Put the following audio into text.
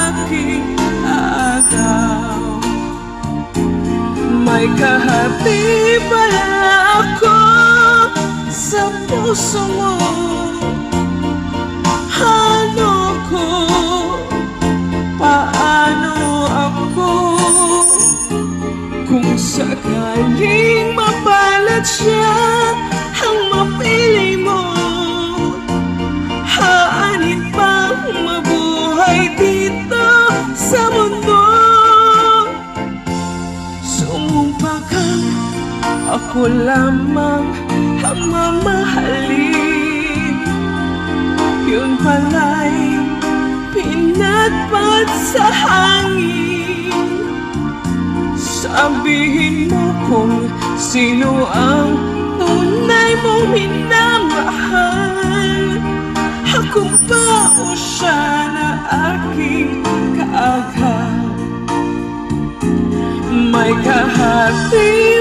aking agaw. May kahati pala ako sa puso mo. Ano ko? Paano ako? Kung sakaling mapalat siya ang mapili mo, haanin pang mabuhay dito sa mundo. Sumumpa kang ako lamang ang mamahalin. Yun pala'y pinatpat sa hangin. Sabihin mo kung sino ang tunay mong minamahal. Ako ba o siya na aking kaagad? May kahati